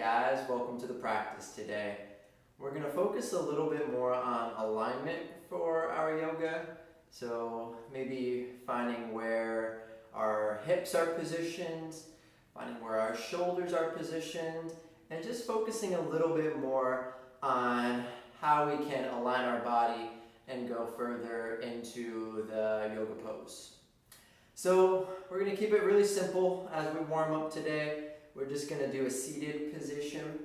guys, welcome to the practice today. We're going to focus a little bit more on alignment for our yoga. So maybe finding where our hips are positioned, finding where our shoulders are positioned, and just focusing a little bit more on how we can align our body and go further into the yoga pose. So we're going to keep it really simple as we warm up today. We're just going to do a seated position,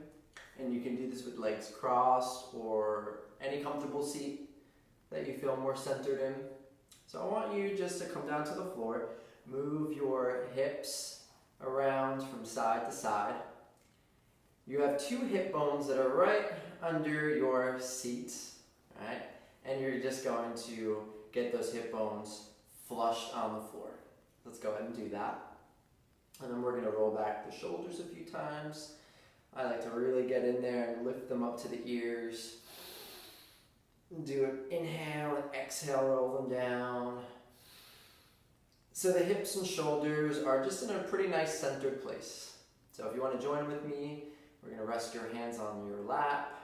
and you can do this with legs crossed or any comfortable seat that you feel more centered in. So I want you just to come down to the floor, move your hips around from side to side. You have two hip bones that are right under your seat, right? And you're just going to get those hip bones flushed on the floor. Let's go ahead and do that. And then we're going to roll back the shoulders a few times. I like to really get in there and lift them up to the ears. Do an inhale and exhale, roll them down. So the hips and shoulders are just in a pretty nice centered place. So if you want to join with me, we're going to rest your hands on your lap.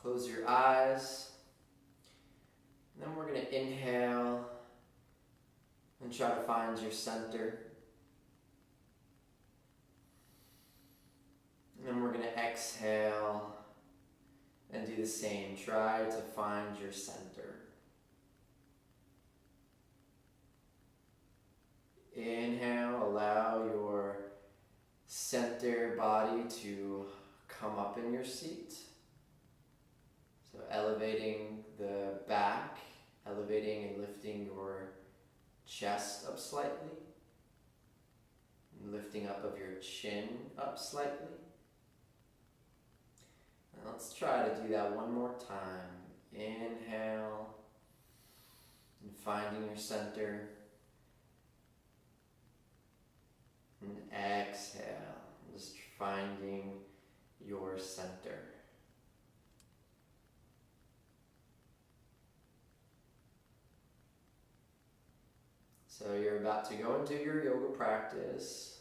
Close your eyes. And then we're going to inhale and try to find your center. And then we're going to exhale and do the same. Try to find your center. Inhale, allow your center body to come up in your seat. So elevating the back, elevating and lifting your chest up slightly. And lifting up of your chin up slightly. And let's try to do that one more time. Inhale and finding your center. And exhale, just finding your center. So you're about to go into your yoga practice.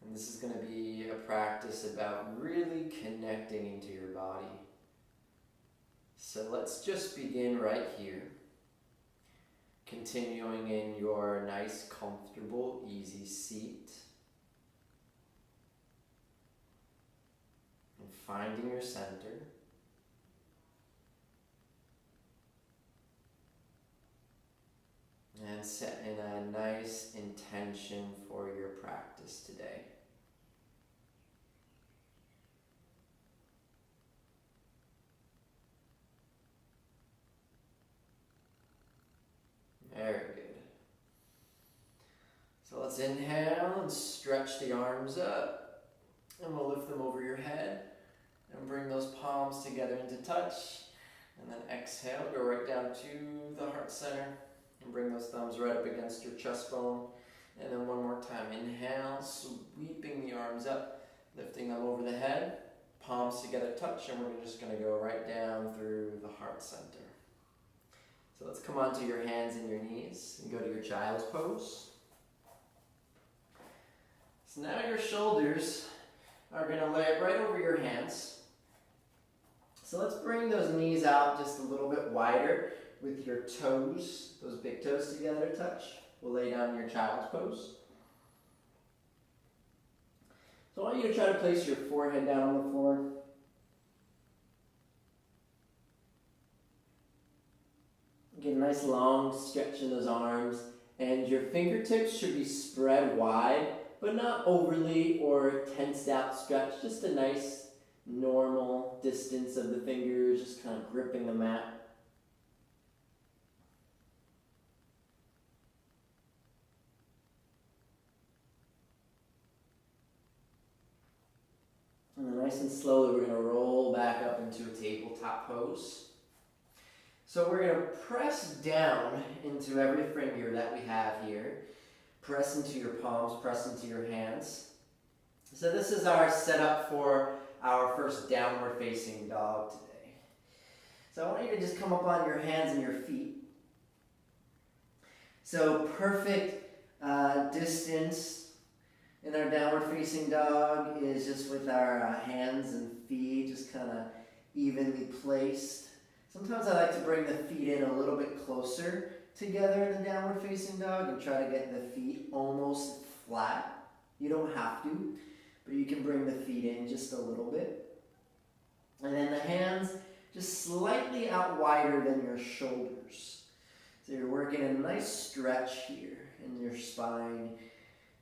And this is going to be a practice about really connecting into your body. So let's just begin right here. Continuing in your nice, comfortable, easy seat. And finding your center. And setting a nice intention for your practice today. Very good. So let's inhale and stretch the arms up. And we'll lift them over your head. And bring those palms together into touch. And then exhale, go right down to the heart center. And bring those thumbs right up against your chest bone. And then one more time. Inhale, sweeping the arms up. Lifting them over the head. Palms together touch. And we're just going to go right down through the heart center. So let's come onto your hands and your knees and go to your child's pose. So now your shoulders are going to lay right over your hands. So let's bring those knees out just a little bit wider with your toes, those big toes together to touch. We'll lay down in your child's pose. So I want you to try to place your forehead down on the floor. Get a nice long stretch in those arms, and your fingertips should be spread wide, but not overly or tensed out stretch. Just a nice normal distance of the fingers, just kind of gripping the mat. And then nice and slowly, we're going to roll back up into a tabletop pose. So we're going to press down into every finger that we have here. Press into your palms, press into your hands. So this is our setup for our first downward facing dog today. So I want you to just come up on your hands and your feet. So perfect distance In our downward facing dog is just with our hands and feet just kind of evenly placed. Sometimes I like to bring the feet in a little bit closer together in the downward facing dog and try to get the feet almost flat. You don't have to, but you can bring the feet in just a little bit. And then the hands just slightly out wider than your shoulders. So you're working a nice stretch here in your spine,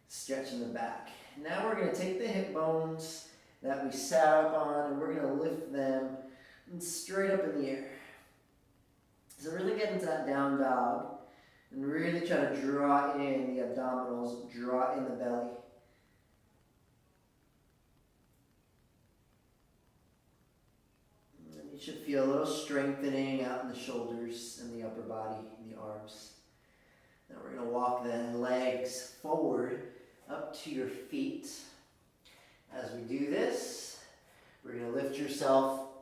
stretch in the back. Now we're going to take the hip bones that we sat up on and we're going to lift them straight up in the air. So really get into that down dog and really try to draw in the abdominals, draw in the belly. And you should feel a little strengthening out in the shoulders and the upper body and the arms. Now we're going to walk the legs forward up to your feet. As we do this, we're going to lift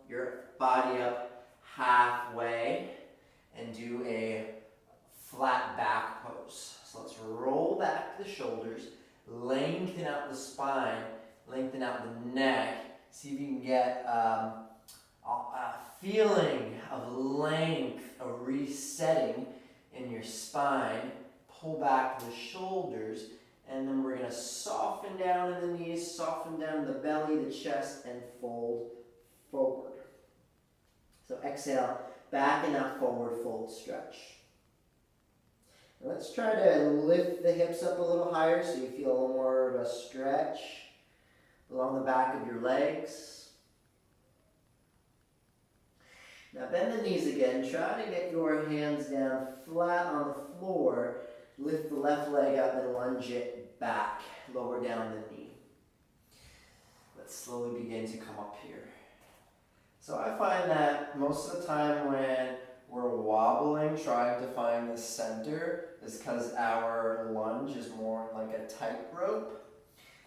your body up halfway and do a flat back pose. So let's roll back the shoulders, lengthen out the spine, lengthen out the neck. See if you can get a feeling of length, a resetting in your spine. Pull back the shoulders, and then we're going to soften down in the knees, soften down the belly, the chest, and fold forward. So exhale, back in that forward fold stretch. Now let's try to lift the hips up a little higher so you feel a little more of a stretch along the back of your legs. Now bend the knees again. Try to get your hands down flat on the floor. Lift the left leg up and lunge it back. Lower down the knee. Let's slowly begin to come up here. So I find that most of the time when we're wobbling, trying to find the center, is because our lunge is more like a tightrope.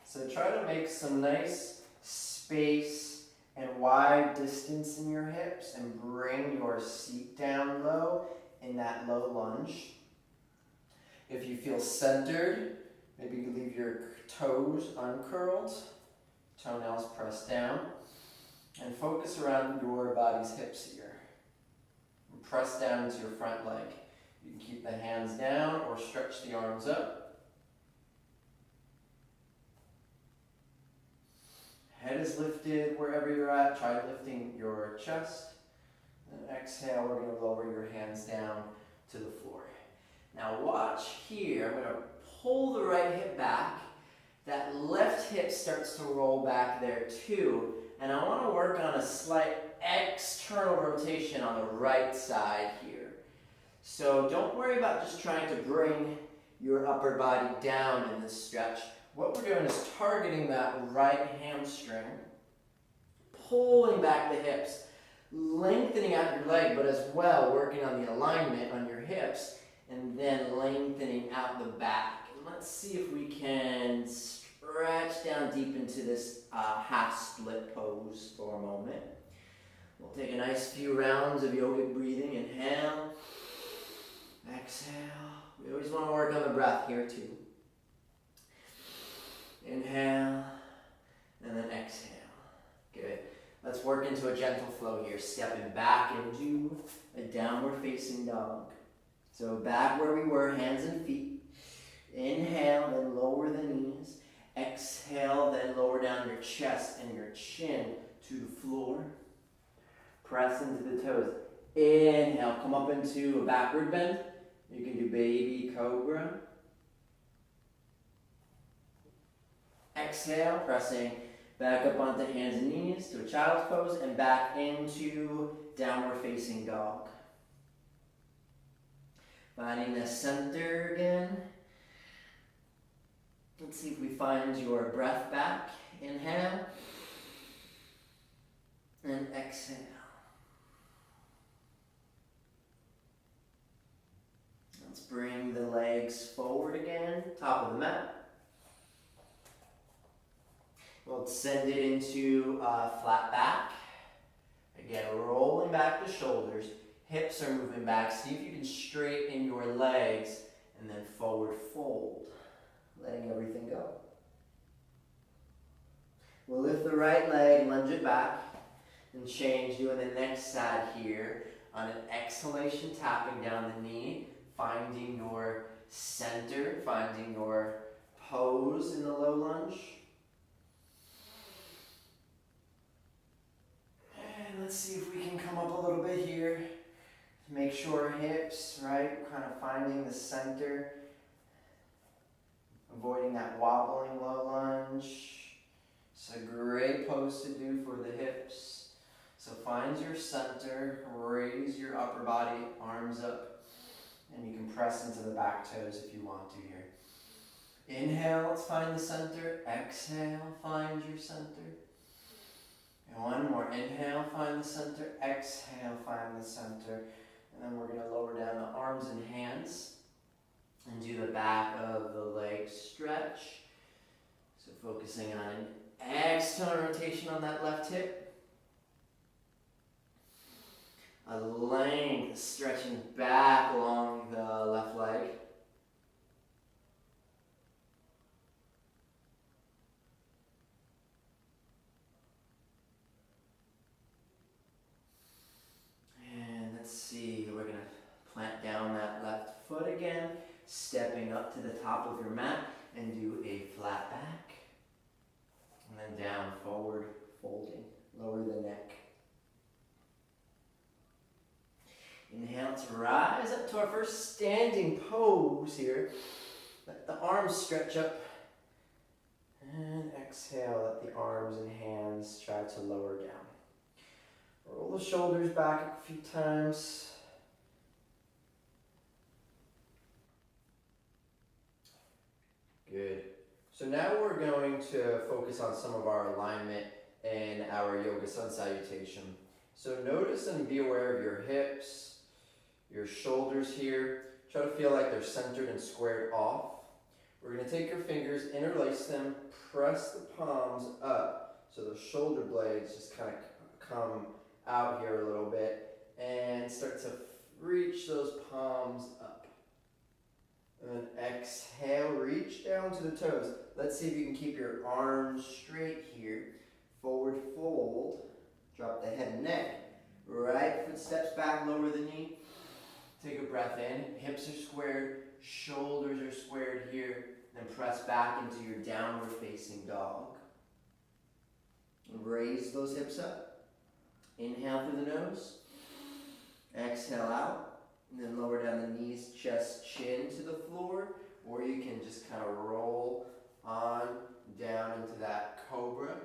So try to make some nice space and wide distance in your hips and bring your seat down low in that low lunge. If you feel centered, maybe you leave your toes uncurled, toenails pressed down, and focus around your body's hips here. And press down into your front leg. You can keep the hands down or stretch the arms up. Head is lifted wherever you're at. Try lifting your chest. And exhale, we're going to lower your hands down to the floor. Now watch here. I'm going to pull the right hip back. That left hip starts to roll back there too. And I want to work on a slight external rotation on the right side here. So don't worry about just trying to bring your upper body down in this stretch. What we're doing is targeting that right hamstring, pulling back the hips, lengthening out your leg, but as well working on the alignment on your hips, and then lengthening out the back. And let's see if we can stretch down deep into this half split pose for a moment. We'll take a nice few rounds of yogic breathing. Inhale, exhale. We always want to work on the breath here too. Inhale, and then exhale. Good. Let's work into a gentle flow here. Stepping back into a downward facing dog. So back where we were, hands and feet. Inhale, then lower the knees. Exhale, then lower down your chest and your chin to the floor. Press into the toes. Inhale, come up into a backward bend. You can do baby cobra. Exhale, pressing back up onto hands and knees to a child's pose and back into downward facing dog. Finding the center again. Let's see if we find your breath back. Inhale and exhale. Let's bring the legs forward again, top of the mat. We'll send it into flat back. Again, rolling back the shoulders. Hips are moving back. See if you can straighten your legs and then forward fold. Letting everything go. We'll lift the right leg, lunge it back, and change, doing the next side here. On an exhalation, tapping down the knee, finding your center, finding your pose in the low lunge. And let's see if we can come up a little bit here. Make sure hips, right, kind of finding the center. Avoiding that wobbling low lunge. It's a great pose to do for the hips. So find your center, raise your upper body, arms up, and you can press into the back toes if you want to here. Inhale, let's find the center. Exhale, find your center. And one more. Inhale, find the center. Exhale, find the center. And then we're going to lower down the arms and hands and do the back of the leg stretch. So focusing on an external rotation on that left hip. A length stretching back along the left leg. And let's see, we're going to plant down that left foot again, stepping up to the top of your mat and do a flat back. And then down, forward, folding, lower the neck. Inhale to rise up to our first standing pose here. Let the arms stretch up. And exhale, let the arms and hands try to lower down. Roll the shoulders back a few times. Good. So now we're going to focus on some of our alignment in our yoga sun salutation. So notice and be aware of your hips, your shoulders here. Try to feel like they're centered and squared off. We're going to take your fingers, interlace them, press the palms up so the shoulder blades just kind of come out here a little bit and start to reach those palms up. And then exhale, reach down to the toes. Let's see if you can keep your arms straight here. Forward fold, drop the head and neck. Right foot steps back, lower the knee. Take a breath in, hips are squared, shoulders are squared here. Then press back into your downward facing dog. Raise those hips up. Inhale through the nose. Exhale out. And then lower down the knees, chest, chin to the floor. Or you can just kind of roll on down into that cobra.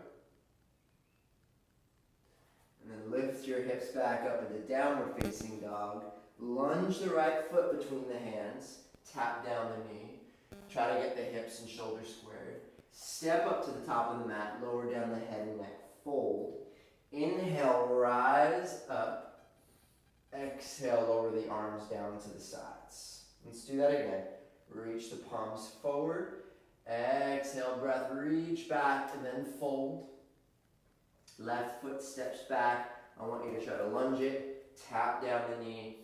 And then lift your hips back up into downward facing dog. Lunge the right foot between the hands. Tap down the knee. Try to get the hips and shoulders squared. Step up to the top of the mat. Lower down the head and neck. Fold. Inhale, rise up. Exhale, lower the arms down to the sides. Let's do that again. Reach the palms forward. Exhale, breath, reach back and then fold. Left foot steps back. I want you to try to lunge it. Tap down the knee.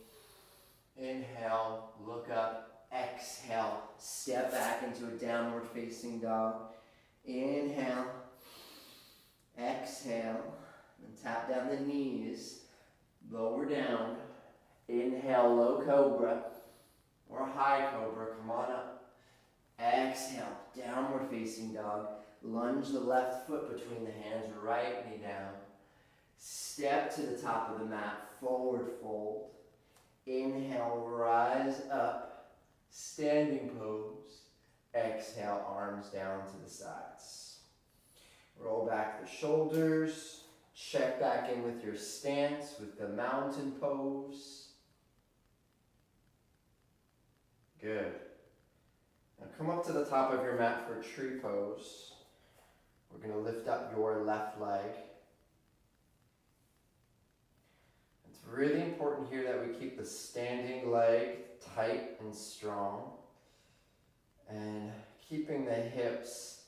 Inhale, look up. Exhale, step back into a downward facing dog. Inhale. Exhale. And tap down the knees. Lower down. Inhale, low cobra. Or high cobra. Come on up. Exhale, downward facing dog. Lunge the left foot between the hands, right knee down. Step to the top of the mat, forward fold. Inhale, rise up, standing pose. Exhale, arms down to the sides. Roll back the shoulders. Check back in with your stance with the mountain pose. Good. Now come up to the top of your mat for a tree pose. We're going to lift up your left leg. It's really important here that we keep the standing leg tight and strong. And keeping the hips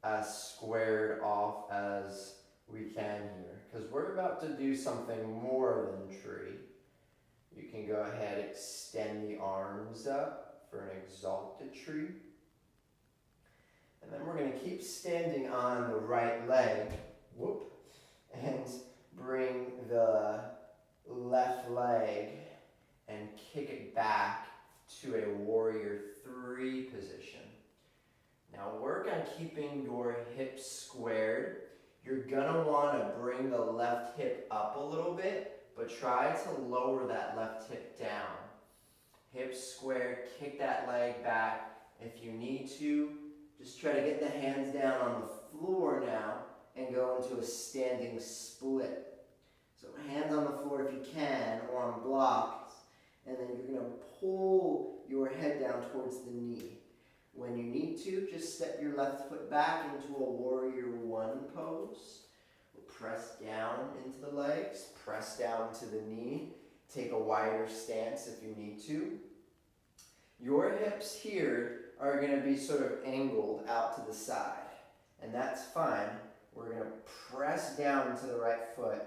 as squared off as we can here. Because we're about to do something more than tree. You can go ahead, extend the arms up for an exalted tree. And then we're going to keep standing on the right leg, whoop, and bring the left leg and kick it back to a warrior 3 position. Now work on keeping your hips squared. You're gonna wanna bring the left hip up a little bit, but try to lower that left hip down. Hips squared, kick that leg back. If you need to, just try to get the hands down on the floor now and go into a standing split. So hands on the floor if you can, or on blocks, and then you're gonna pull your head down towards the knee. When you need to, just step your left foot back into a warrior 1 pose. Press down into the legs, press down to the knee. Take a wider stance if you need to. Your hips here are going to be sort of angled out to the side, and that's fine. We're going to press down to the right foot.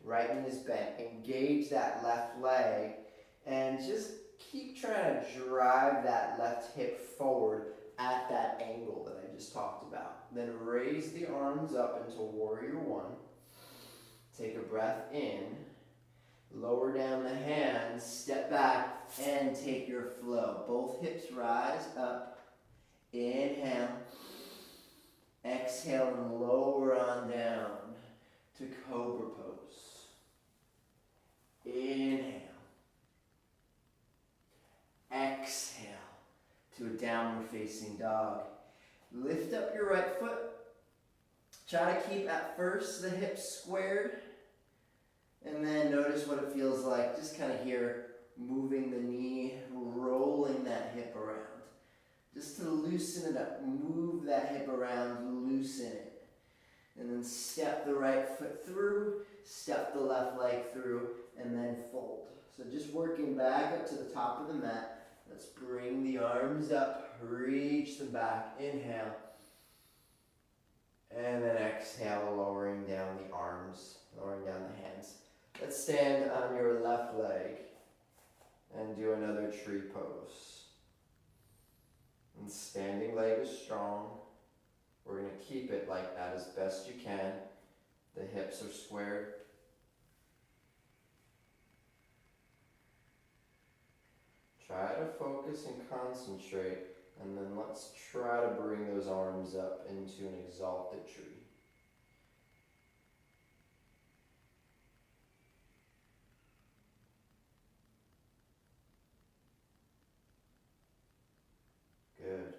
Right knee is bent. Engage that left leg, and just keep trying to drive that left hip forward at that angle that I just talked about. Then raise the arms up into warrior 1. Take a breath in. Lower down the hands, step back, and take your flow. Both hips rise up. Inhale. Exhale and lower on down to cobra pose. Inhale. Exhale to a downward facing dog. Lift up your right foot. Try to keep at first the hips squared, and then notice what it feels like. Just kind of here, moving the knee, rolling that hip around. Just to loosen it up. Move that hip around, loosen it. And then step the right foot through, step the left leg through, and then fold. So just working back up to the top of the mat. Let's bring the arms up, reach them back. Inhale. And then exhale, lowering down the arms, lowering down the hands. Let's stand on your left leg and do another tree pose. And standing leg is strong. We're going to keep it like that as best you can. The hips are squared. Try to focus and concentrate, and then let's try to bring those arms up into an exalted tree. Good.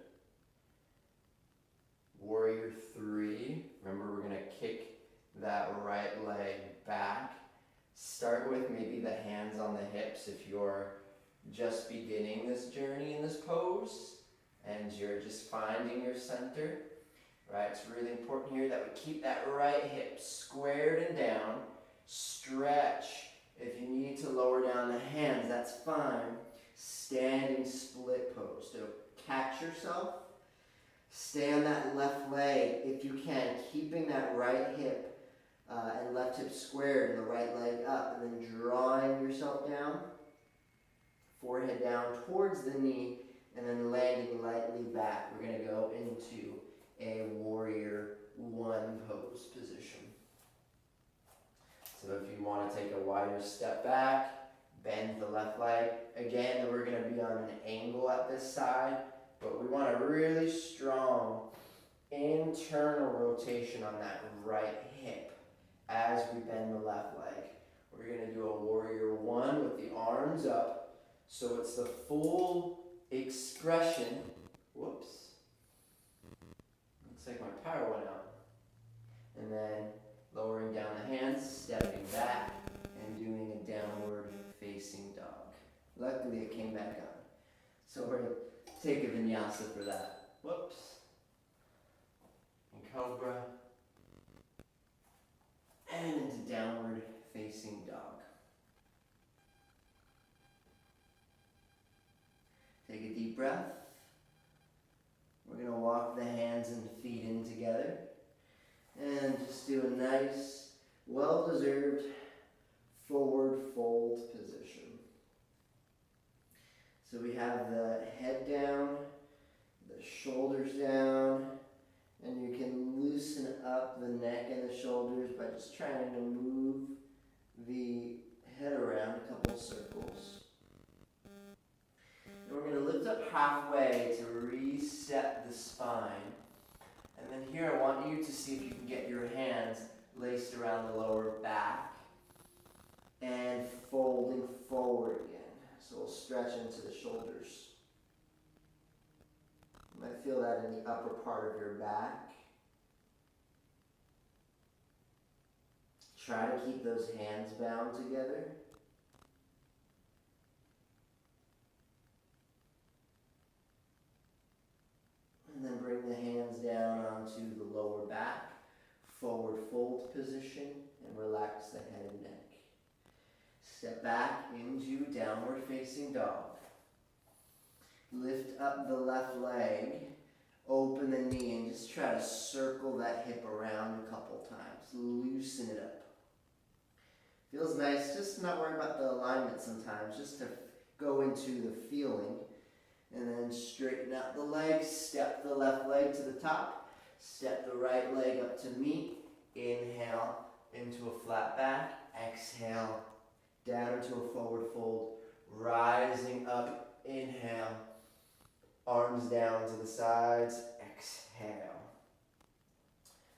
Warrior 3. Remember, we're going to kick that right leg back. Start with maybe the hands on the hips if you're just beginning this journey in this pose and you're just finding your center. Right, it's really important here that we keep that right hip squared and down. Stretch. If you need to lower down the hands, that's fine. Standing split pose. So catch yourself. Stay on that left leg if you can, keeping that right hip and left hip squared and the right leg up, and then drawing yourself down. Forehead down towards the knee, and then landing lightly back. We're going to go into a warrior 1 pose position. So if you want to take a wider step back, bend the left leg. Again, we're going to be on an angle at this side, but we want a really strong internal rotation on that right hip as we bend the left leg. We're going to do a warrior 1 with the arms up. So it's the full expression. Whoops. Looks like my power went out. And then lowering down the hands, stepping back, and doing a downward facing dog. Luckily it came back on. So we're going to take a vinyasa for that. Whoops. And cobra. And into downward facing dog. Take a deep breath. We're going to walk the hands and feet in together. And just do a nice, well-deserved forward fold position. So we have the head down, the shoulders down, halfway to reset the spine. And then here I want you to see if you can get your hands laced around the lower back and folding forward again. So we'll stretch into the shoulders. You might feel that in the upper part of your back. Try to keep those hands bound together. And then bring the hands down onto the lower back, forward fold position, and relax the head and neck. Step back into downward facing dog. Lift up the left leg, open the knee, and just try to circle that hip around a couple times. Loosen it up. Feels nice, just not worry about the alignment sometimes, just to go into the feeling. And then straighten out the legs, step the left leg to the top, step the right leg up to meet. Inhale into a flat back, exhale down into a forward fold, rising up, inhale, arms down to the sides, exhale.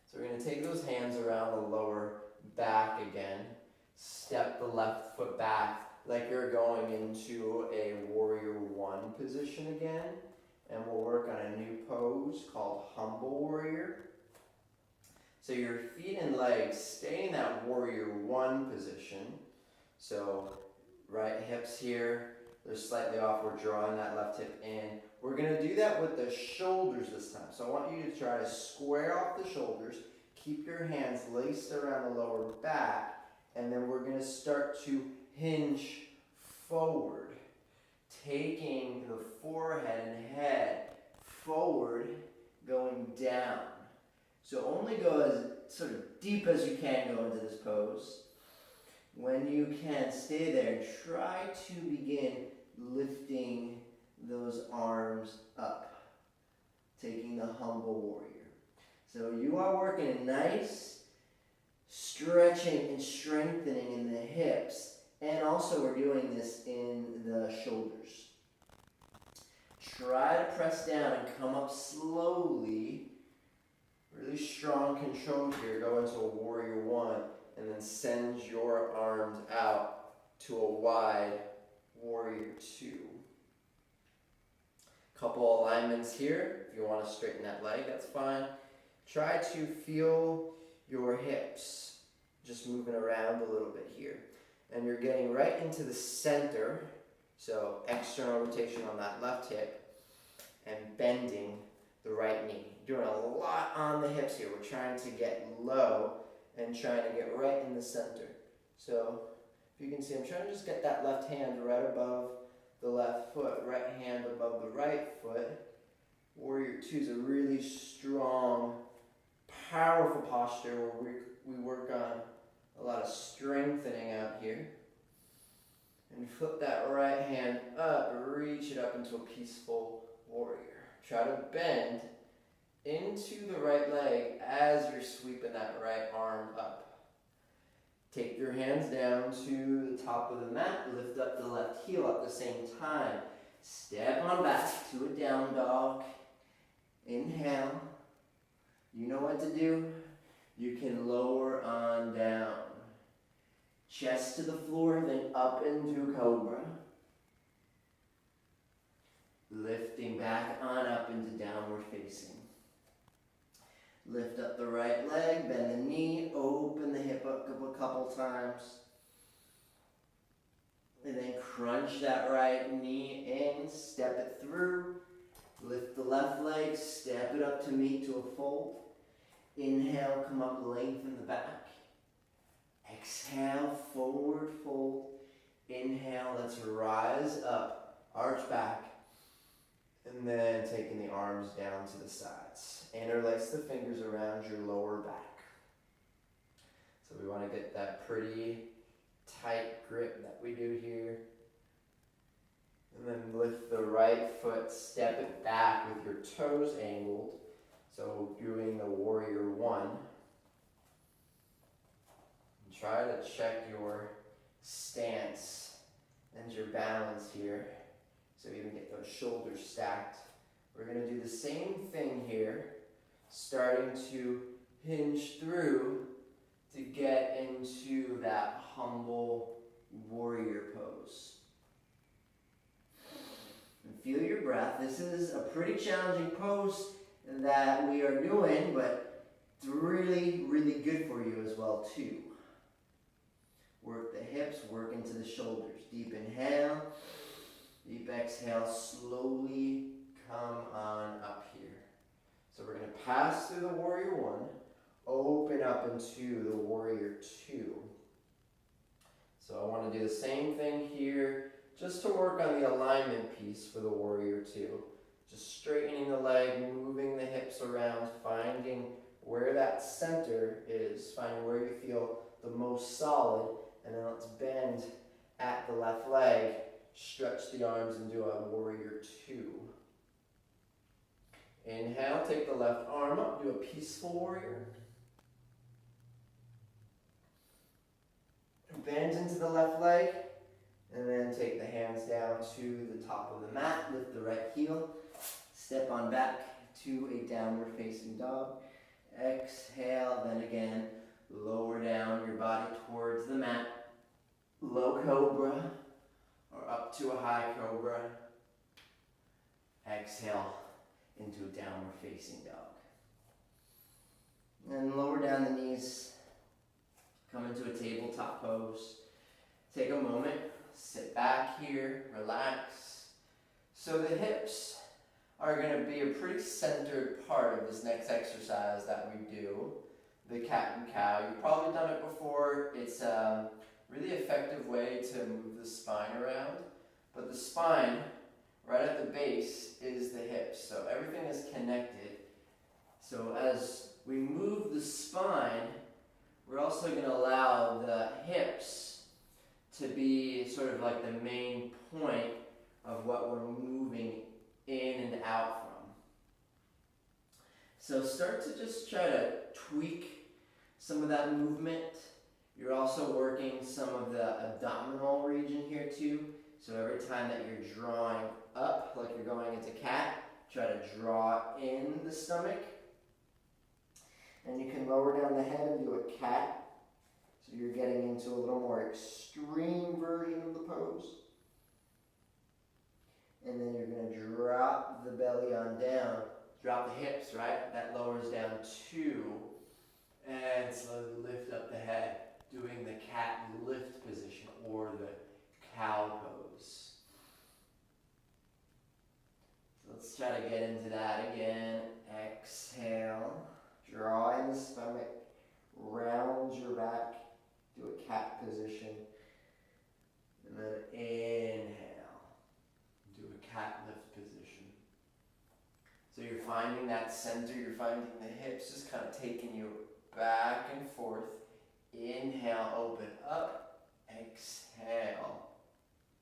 So we're going to take those hands around the lower back again, step the left foot back like you're going into a warrior one position again, and we'll work on a new pose called humble warrior. So your feet and legs stay in that warrior one position. So right hips here, they're slightly off, we're drawing that left hip in. We're gonna do that with the shoulders this time. So I want you to try to square off the shoulders, keep your hands laced around the lower back, and then we're gonna start to hinge forward, taking the forehead and head forward, going down. So only go as sort of deep as you can go into this pose. When you can, stay there and try to begin lifting those arms up, taking the humble warrior. So you are working a nice stretching and strengthening in the hips, and also we're doing this in the shoulders. Try to press down and come up slowly. Really strong control here. Go into a warrior one, and then send your arms out to a wide warrior two. Couple alignments here. If you want to straighten that leg, that's fine. Try to feel your hips just moving around a little bit here. And you're getting right into the center. So external rotation on that left hip and bending the right knee. Doing a lot on the hips here. We're trying to get low and trying to get right in the center. So if you can see, I'm trying to just get that left hand right above the left foot, right hand above the right foot. Warrior two is a really strong, powerful posture where we work on a lot of strengthening out here. And flip that right hand up, reach it up into a peaceful warrior. Try to bend into the right leg as you're sweeping that right arm up. Take your hands down to the top of the mat, lift up the left heel at the same time. Step on back to a down dog. Inhale. You know what to do. You can lower on down. Chest to the floor, then up into cobra. Lifting back on up into downward facing. Lift up the right leg, bend the knee, open the hip up a couple times. And then crunch that right knee in, step it through. Lift the left leg, step it up to meet to a fold. Inhale, come up, lengthen the back. Exhale, forward fold. Inhale, let's rise up, arch back. And then taking the arms down to the sides. Interlace the fingers around your lower back. So we want to get that pretty tight grip that we do here. And then lift the right foot, step it back with your toes angled. So doing the warrior one. And try to check your stance and your balance here. So even get those shoulders stacked. We're going to do the same thing here, starting to hinge through to get into that humble warrior pose. And feel your breath. This is a pretty challenging pose that we are doing, but it's really, really good for you as well too. Work the hips, work into the shoulders. Deep inhale, deep exhale, slowly come on up here. So we're going to pass through the warrior one, open up into the warrior two. So I want to do the same thing here, just to work on the alignment piece for the warrior two. Just straightening the leg, moving the hips around, finding where that center is, finding where you feel the most solid, and then let's bend at the left leg, stretch the arms and do a warrior two. Inhale, take the left arm up, do a peaceful warrior. Bend into the left leg, and then take the hands down to the top of the mat, lift the right heel, step on back to a downward facing dog. Exhale, then again, lower down your body towards the mat. Low cobra, or up to a high cobra. Exhale into a downward facing dog. And lower down the knees, come into a tabletop pose. Take a moment, sit back here, relax. So the hips are going to be a pretty centered part of this next exercise that we do, the cat and cow. You've probably done it before. It's a really effective way to move the spine around. But the spine, right at the base, is the hips. So everything is connected. So as we move the spine, we're also going to allow the hips to be sort of like the main point of what we're moving in and out from. So start to just try to tweak some of that movement. You're also working some of the abdominal region here too. So every time that you're drawing up, like you're going into cat, try to draw in the stomach. And you can lower down the head and do a cat. So you're getting into a little more extreme version of the pose. And then you're going to drop the belly on down. Drop the hips, right? That lowers down two. And slowly lift up the head, doing the cat lift position or the cow pose. So let's try to get into that again. Exhale. Draw in the stomach. Round your back. Do a cat position. And then inhale. Do a cat lift position. So you're finding that center, you're finding the hips just kind of taking you back and forth. Inhale, open up. Exhale,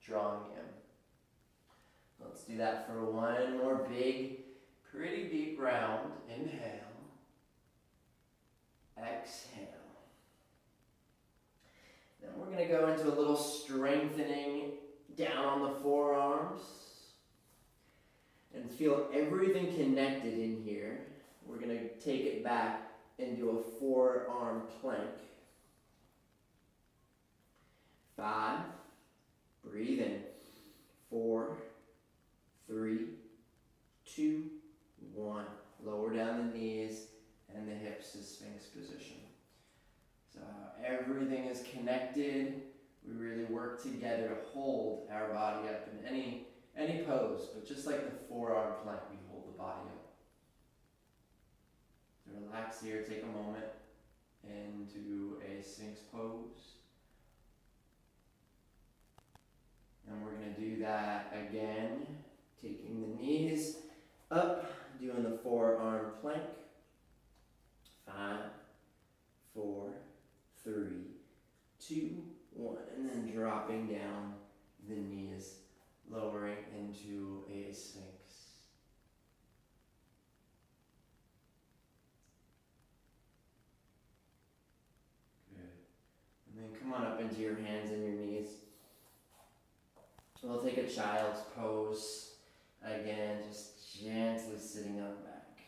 drawing in. Let's do that for one more big, pretty deep round. Inhale. Exhale. Then we're going to go into a little strengthening down on the forearms. And feel everything connected in here. We're going to take it back and do a forearm plank. 5. Breathe in. 4, 3, 2, 1. Lower down the knees and the hips to Sphinx position. So everything is connected. We really work together to hold our body up in any pose, but just like the forearm plank, we hold the body up. So relax here, take a moment into a Sphinx pose. And we're going to do that again, taking the knees up, doing the forearm plank. 5, 4, 3, 2, 1, and then dropping down the knees, lowering into a Sphinx. Good. And then come on up into your hands and your knees. We'll take a child's pose. Again, just gently sitting on the back.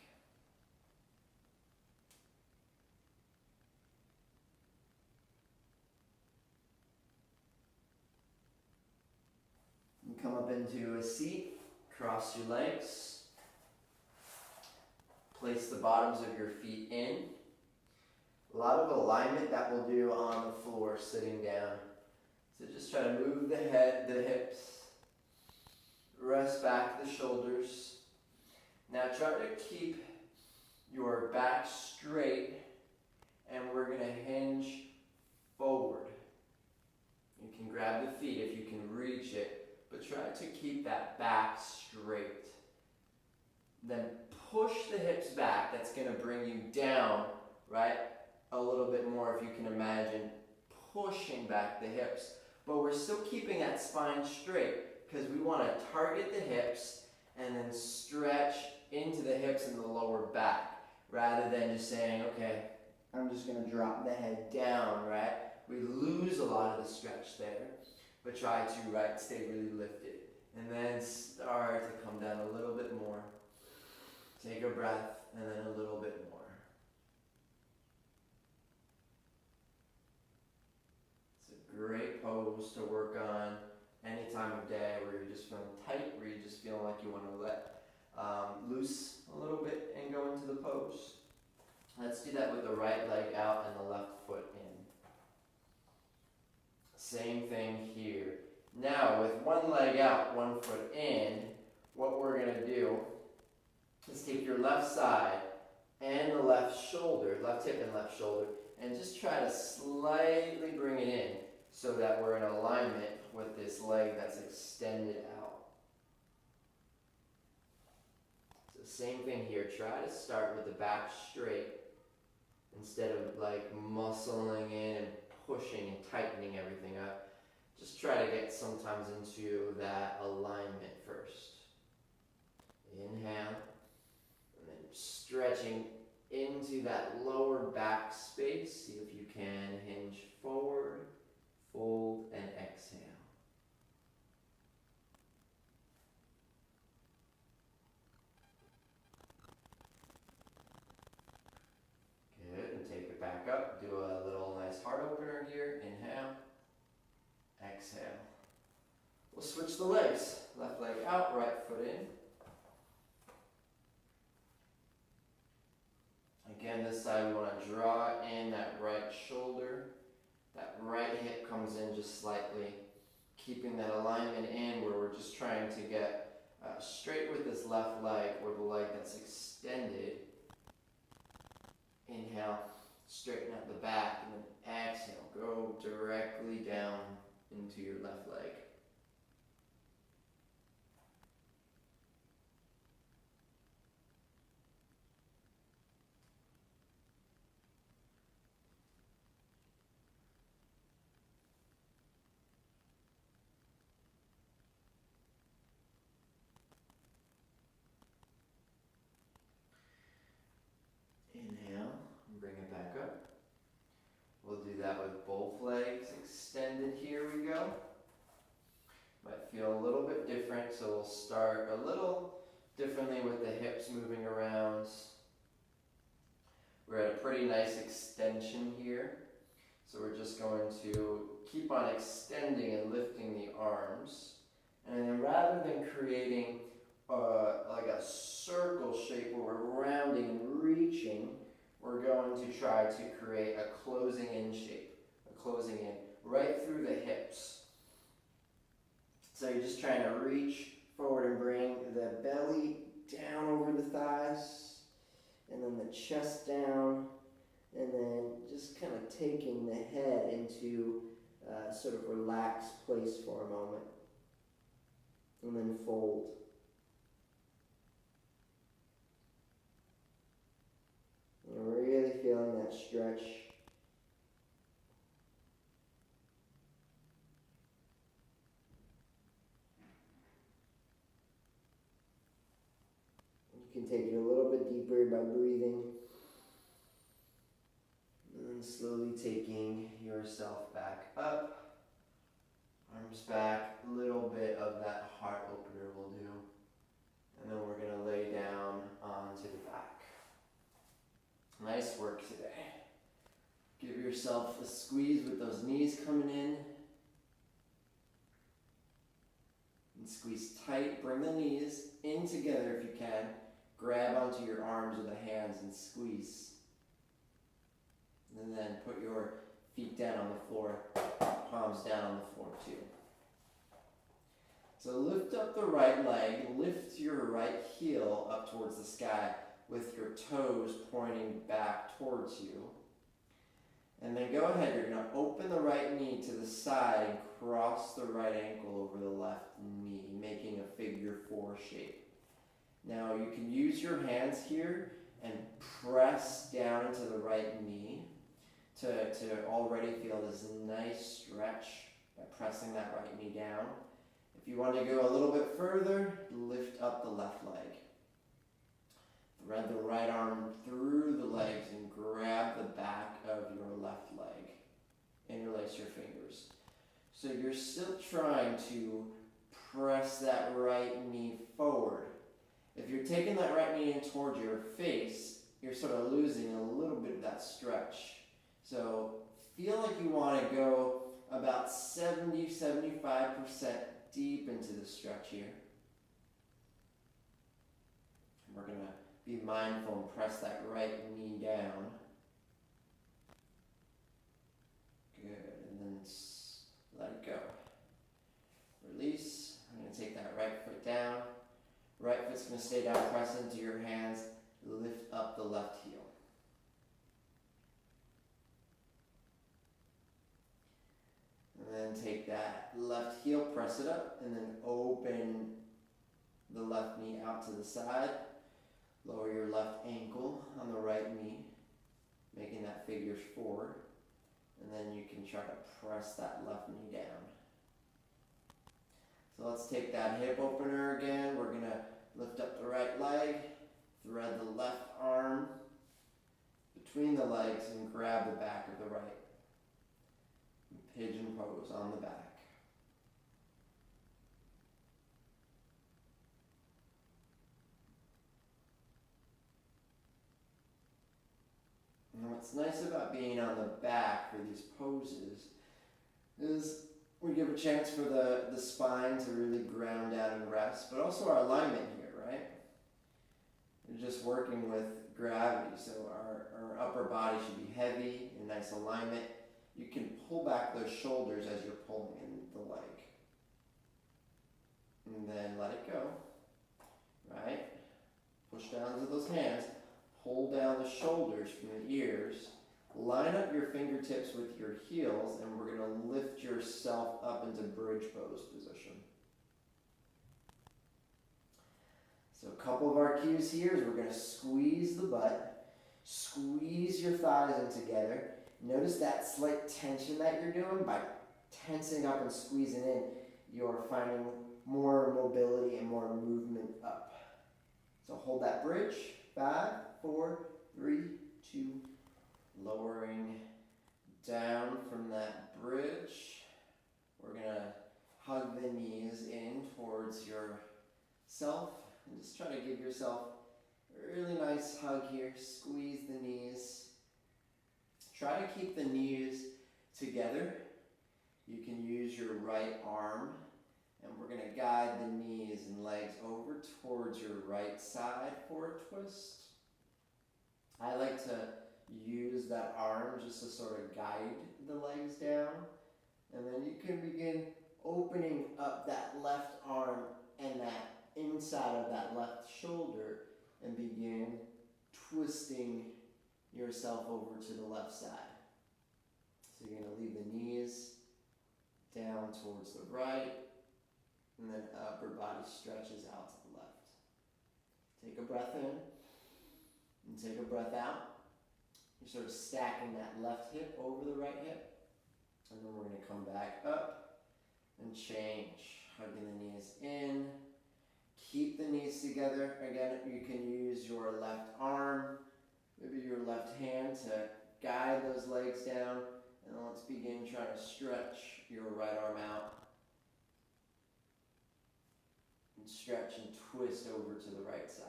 You come up into a seat, cross your legs, place the bottoms of your feet in. A lot of alignment that we'll do on the floor sitting down. So just try to move the head, the hips, rest back the shoulders. Now try to keep your back straight, and we're going to hinge forward. You can grab the feet if you can reach it, but try to keep that back straight. Then push the hips back. That's going to bring you down, right? A little bit more if you can imagine pushing back the hips. But we're still keeping that spine straight because we want to target the hips and then stretch into the hips and the lower back rather than just saying, okay, I'm just going to drop the head down, right? We lose a lot of the stretch there, but try to, right, stay really lifted. And then start to come down a little bit more. Take a breath and then a little bit more. Great pose to work on any time of day where you're just feeling tight, where you're just feeling like you want to let loose a little bit and go into the pose. Let's do that with the right leg out and the left foot in. Same thing here. Now with one leg out, one foot in, what we're going to do is take your left side and the left shoulder, left hip and left shoulder, and just try to slightly bring it in, so that we're in alignment with this leg that's extended out. So same thing here, try to start with the back straight instead of like muscling in and pushing and tightening everything up. Just try to get sometimes into that alignment first. Inhale, and then stretching into that lower back space. See if you can hinge forward. Fold and exhale. Good, and take it back up. Do a little nice heart opener here. Inhale, exhale. We'll switch the legs. Left leg out, right foot in. Again, this side we want to draw in that right shoulder. That right hip comes in just slightly, keeping that alignment in where we're just trying to get straight with this left leg or the leg that's extended. Inhale, straighten out the back, and then exhale, go directly down into your left leg. Inhale, and bring it back up. We'll do that with both legs extended. Here we go. Might feel a little bit different, so we'll start a little differently with the hips moving around. We're at a pretty nice extension here. So we're just going to keep on extending and lifting the arms. And then rather than creating like a circle shape where we're rounding and reaching, we're going to try to create a closing in shape, a closing in right through the hips. So you're just trying to reach forward and bring the belly down over the thighs, and then the chest down, and then just kind of taking the head into sort of relaxed place for a moment, and then fold. And really feeling that stretch. You can take it a little bit deeper by breathing. And then slowly taking yourself back up. Arms back, a little bit of that heart opener will do. And then we're gonna lay down onto the back. Nice work today. Give yourself a squeeze with those knees coming in. And squeeze tight, bring the knees in together if you can. Grab onto your arms with the hands and squeeze. And then put your feet down on the floor, palms down on the floor too. So lift up the right leg, lift your right heel up towards the sky with your toes pointing back towards you. And then go ahead, you're going to open the right knee to the side and cross the right ankle over the left knee, making a figure 4 shape. Now you can use your hands here and press down into the right knee to already feel this nice stretch by pressing that right knee down. If you want to go a little bit further, lift up the left leg. Thread the right arm through the legs and grab the back of your left leg. Interlace your fingers. So you're still trying to press that right knee forward. If you're taking that right knee in towards your face, you're sort of losing a little bit of that stretch. So feel like you want to go about 70-75% deep into the stretch here. We're going to be mindful and press that right knee down. Good. And then let it go. Release. I'm going to take that right foot down. Right foot's going to stay down. Press into your hands. Lift up the left heel. And then take that left heel, press it up, and then open the left knee out to the side. Lower your left ankle on the right knee, making that figure 4. And then you can try to press that left knee down. So let's take that hip opener again. We're going to lift up the right leg, thread the left arm between the legs, and grab the back of the right. Pigeon pose on the back. And what's nice about being on the back for these poses is we give a chance for the spine to really ground down and rest, but also our alignment here, right? We're just working with gravity, so our upper body should be heavy, in nice alignment. You can pull back those shoulders as you're pulling in the leg. And then let it go, right? Push down into those hands. Pull down the shoulders from the ears. Line up your fingertips with your heels, and we're going to lift yourself up into bridge pose position. So a couple of our cues here is we're going to squeeze the butt, squeeze your thighs in together. Notice that slight tension that you're doing. By tensing up and squeezing in, you're finding more mobility and more movement up. So hold that bridge. 5, 4, 3, 2. Lowering down from that bridge. We're going to hug the knees in towards yourself. And just try to give yourself a really nice hug here. Squeeze the knees. Try to keep the knees together. You can use your right arm, and we're going to guide the knees and legs over towards your right side for a twist. I like to use that arm just to sort of guide the legs down, and then you can begin opening up that left arm and that inside of that left shoulder and begin twisting yourself over to the left side. So you're going to leave the knees down towards the right, and then upper body stretches out to the left. Take a breath in, and take a breath out. You're sort of stacking that left hip over the right hip, and then we're going to come back up and change. Hugging the knees in. Keep the knees together. Again, you can use your left arm, maybe your left hand to guide those legs down. And then let's begin trying to stretch your right arm out and stretch and twist over to the right side.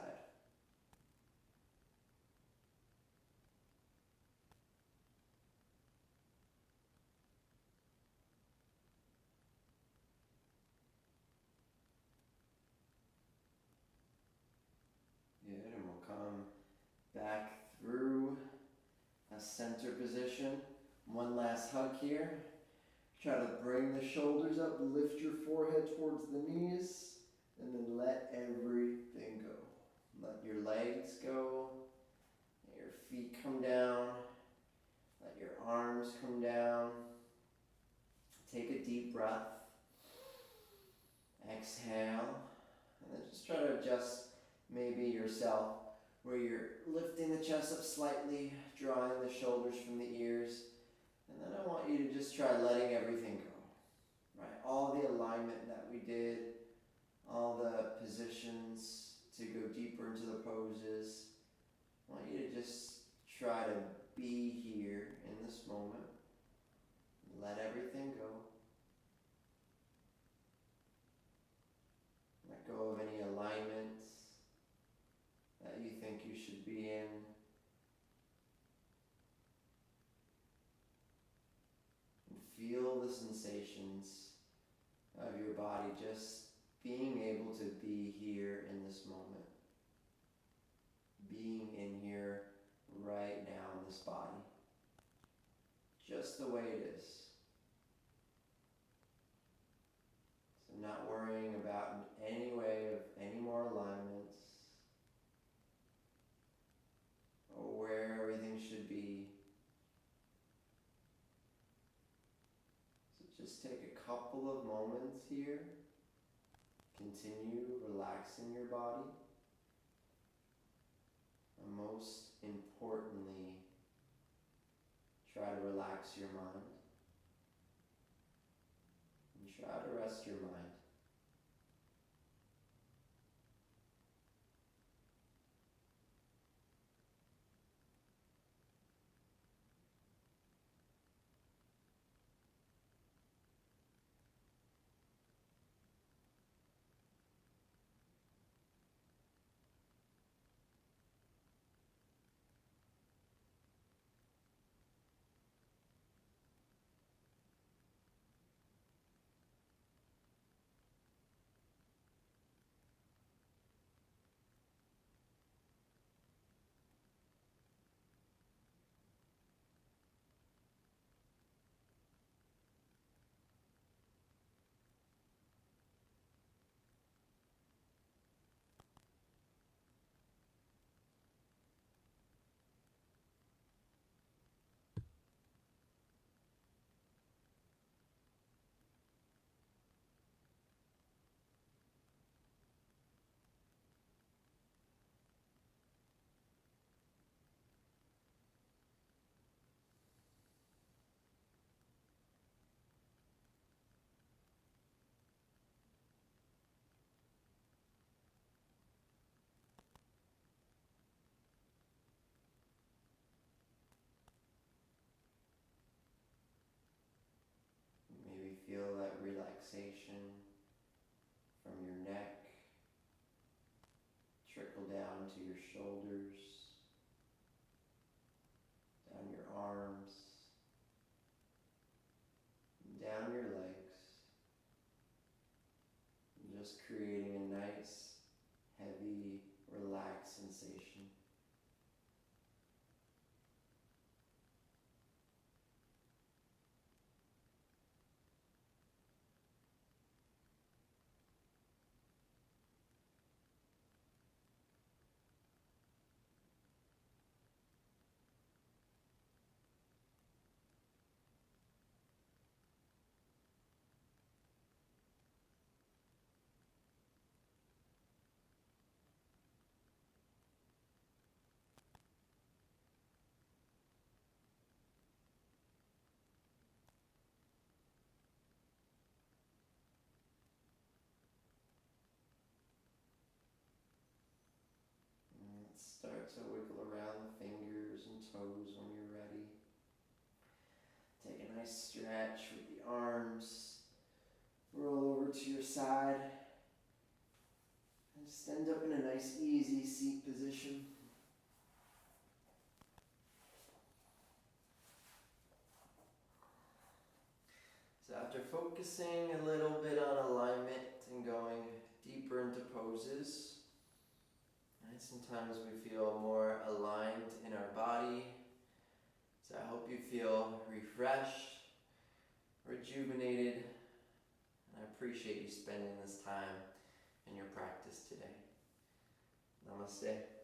Good, and we'll come back through a center position. One last hug here. Try to bring the shoulders up, lift your forehead towards the knees, and then let everything go. Let your legs go, let your feet come down, let your arms come down. Take a deep breath. Exhale, and then just try to adjust maybe yourself where you're lifting the chest up slightly, drawing the shoulders from the ears, and then I want you to just try letting everything go, right? All the alignment that we did, all the positions to go deeper into the poses, I want you to just try to be here in this moment. Let everything go. Let go of any alignments that you think you should be in. And feel the sensations of your body just being able to be here in this moment. Being in here right now in this body. Just the way it is. So not worrying about in any way of any more alignments or where everything should be. So just take a couple of moments here. Continue relaxing your body. And most importantly, try to relax your mind. And try to rest your mind. Maybe feel that relaxation from your neck trickle down to your shoulders, down your arms, down your legs, and just creating a nice, heavy, relaxed sensation. Start to wiggle around the fingers and toes when you're ready. Take a nice stretch with the arms. Roll over to your side. And just end up in a nice, easy seat position. So after focusing a little bit on alignment and going deeper into poses, right, sometimes we feel more aligned in our body. So I hope you feel refreshed, rejuvenated, and I appreciate you spending this time in your practice today. Namaste.